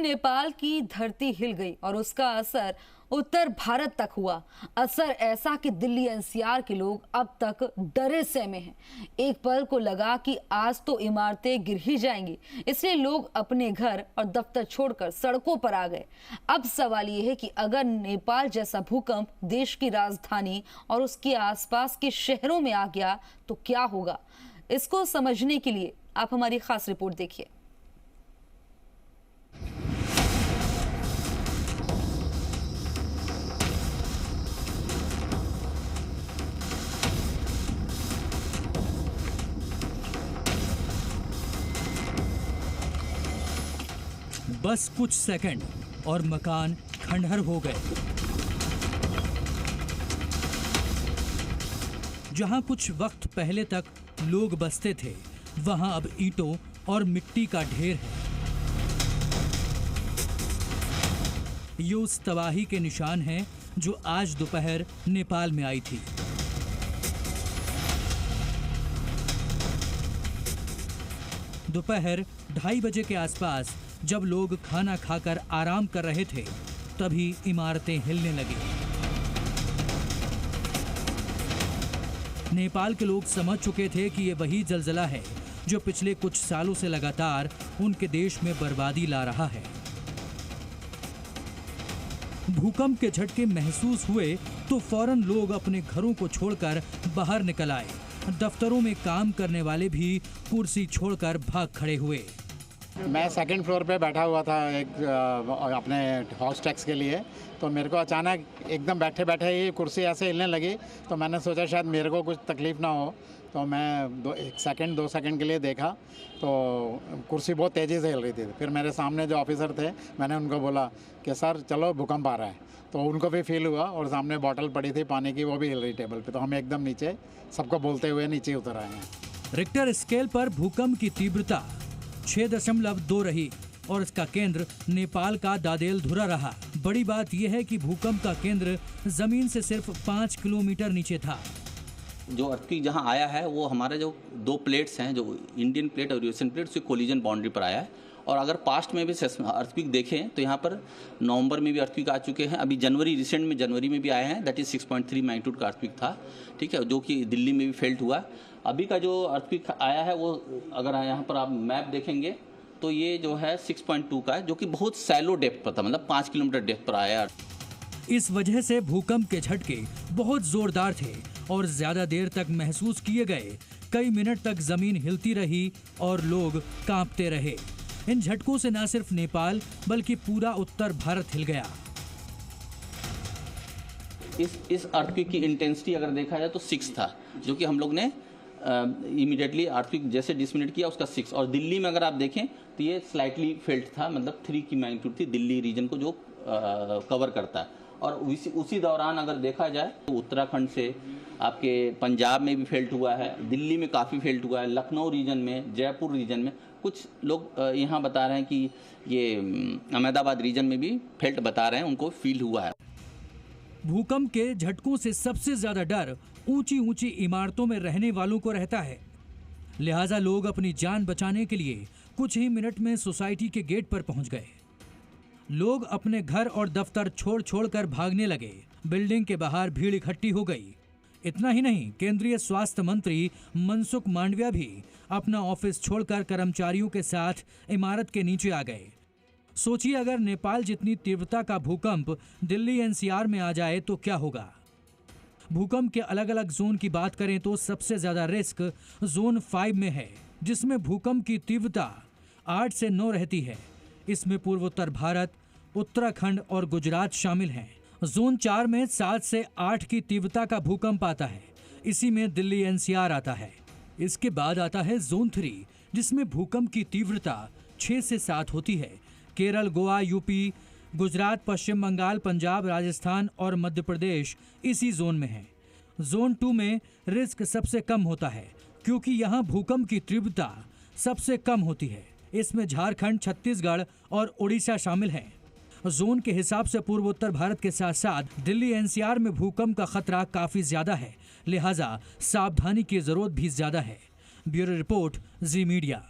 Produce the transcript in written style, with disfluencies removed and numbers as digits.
दिन नेपाल की धरती हिल गई और उसका असर उत्तर भारत तक हुआ। असर ऐसा कि दिल्ली एनसीआर के लोग अब तक डरे सहमे हैं। एक पल को लगा कि आज तो इमारतें गिर ही जाएंगी, इसलिए लोग अपने घर और दफ्तर छोड़कर सड़कों पर आ गए। अब सवाल यह है कि अगर नेपाल जैसा भूकंप देश की राजधानी और उसके आसपास के शहरों में आ गया तो क्या होगा। इसको समझने के लिए आप हमारी खास रिपोर्ट देखिए। बस कुछ सेकंड और मकान खंडहर हो गए। जहां कुछ वक्त पहले तक लोग बसते थे, वहां अब ईंटों और मिट्टी का ढेर है। ये उस तबाही के निशान हैं जो आज दोपहर नेपाल में आई थी। दोपहर 2:30 बजे के आसपास जब लोग खाना खाकर आराम कर रहे थे, तभी इमारतें हिलने लगी। नेपाल के लोग समझ चुके थे कि ये वही जलजला है जो पिछले कुछ सालों से लगातार उनके देश में बर्बादी ला रहा है। भूकंप के झटके महसूस हुए तो फौरन लोग अपने घरों को छोड़कर बाहर निकल आए। दफ्तरों में काम करने वाले भी कुर्सी छोड़कर भाग खड़े हुए। मैं सेकंड फ्लोर पे बैठा हुआ था अपने हाउस टैक्स के लिए, तो मेरे को अचानक एकदम बैठे बैठे ही कुर्सी ऐसे हिलने लगी, तो मैंने सोचा शायद मेरे को कुछ तकलीफ़ ना हो, तो मैं 2 सेकंड के लिए देखा तो कुर्सी बहुत तेज़ी से हिल रही थी। फिर मेरे सामने जो ऑफिसर थे, मैंने उनको बोला कि सर चलो भूकंप आ रहा है, तो उनको भी फील हुआ और सामने बॉटल पड़ी थी पानी की, वो भी हिल रही टेबल पे, तो हम एकदम नीचे सबको बोलते हुए नीचे उतर आए हैं। रिक्टर स्केल पर भूकंप की तीव्रता 6.2 रही और इसका केंद्र नेपाल का दादेलधुरा रहा। बड़ी बात यह है कि भूकंप का केंद्र जमीन से सिर्फ 5 किलोमीटर नीचे था। जो अर्थक्वेक जहां आया है वो हमारे जो 2 प्लेट्स हैं, जो इंडियन प्लेट और यूएसएन प्लेट, उसकी कोलिजन बाउंड्री पर आया है। और अगर पास्ट में भी अर्थक्वेक देखें तो यहाँ पर नवंबर में भी अर्थक्वेक आ चुके हैं। अभी रिसेंट में जनवरी में भी आए हैं, दैट इज 6.3 मैग्नीट्यूड का अर्थक्वेक था, ठीक है, जो कि दिल्ली में भी फेल्ट हुआ। अभी का जो अर्थक्वेक आया है वो अगर यहाँ पर आप मैप देखेंगे तो ये जो है 6.2 का है, जो कि बहुत सैलो डेप्थ पर था, मतलब 5 किलोमीटर डेप्थ पर आया। इस वजह से भूकंप के झटके बहुत जोरदार थे और ज्यादा देर तक महसूस किए गए। कई मिनट तक जमीन हिलती रही और लोग कांपते रहे। इन झटकों से न सिर्फ नेपाल बल्कि पूरा उत्तर भारत हिल गया। इस अर्थक्वेक की इंटेंसिटी अगर देखा जाए तो 6 था, जो कि हम लोग ने इमीडिएटली अर्थक्वेक जैसे डिसमिनेट किया उसका 6। और दिल्ली में अगर आप देखें तो ये स्लाइटली फेल्ट था, मतलब 3 की मैग्नीट्यूड थी दिल्ली रीजन को जो कवर करता है। और उसी दौरान अगर देखा जाए तो उत्तराखंड से आपके पंजाब में भी फेल्ट हुआ है, दिल्ली में काफ़ी फेल्ट हुआ है, लखनऊ रीजन में, जयपुर रीजन में, कुछ लोग यहाँ बता रहे हैं कि ये अहमदाबाद रीजन में भी फेल्ट बता रहे हैं, उनको फील हुआ है। भूकंप के झटकों से सबसे ज्यादा डर ऊंची ऊंची इमारतों में रहने वालों को रहता है। लिहाजा लोग अपनी जान बचाने के लिए कुछ ही मिनट में सोसाइटी के गेट पर पहुंच गए। लोग अपने घर और दफ्तर छोड़ कर भागने लगे। बिल्डिंग के बाहर भीड़ इकट्ठी हो गई। इतना ही नहीं, केंद्रीय स्वास्थ्य मंत्री मनसुख मांडविया भी अपना ऑफिस छोड़कर कर्मचारियों के साथ इमारत के नीचे आ गए। सोचिए, अगर नेपाल जितनी तीव्रता का भूकंप दिल्ली एनसीआर में आ जाए तो क्या होगा। भूकंप के अलग अलग जोन की बात करें तो सबसे ज्यादा रिस्क जोन 5 में है, जिसमें भूकंप की तीव्रता 8 से 9 रहती है। इसमें पूर्वोत्तर भारत, उत्तराखंड और गुजरात शामिल हैं। जोन 4 में 7 से 8 की तीव्रता का भूकंप आता है। इसी में दिल्ली एनसीआर आता है। इसके बाद आता है जोन 3, जिसमें भूकंप की तीव्रता 6 से 7 होती है। केरल, गोवा, यूपी, गुजरात, पश्चिम बंगाल, पंजाब, राजस्थान और मध्य प्रदेश इसी जोन में है। जोन 2 में रिस्क सबसे कम होता है, क्योंकि यहाँ भूकंप की तीव्रता सबसे कम होती है। इसमें झारखंड, छत्तीसगढ़ और उड़ीसा शामिल हैं। जोन के हिसाब से पूर्वोत्तर भारत के साथ साथ दिल्ली एनसीआर में भूकंप का खतरा काफी ज्यादा है, लिहाजा सावधानी की जरूरत भी ज्यादा है। ब्यूरो रिपोर्ट, जी मीडिया।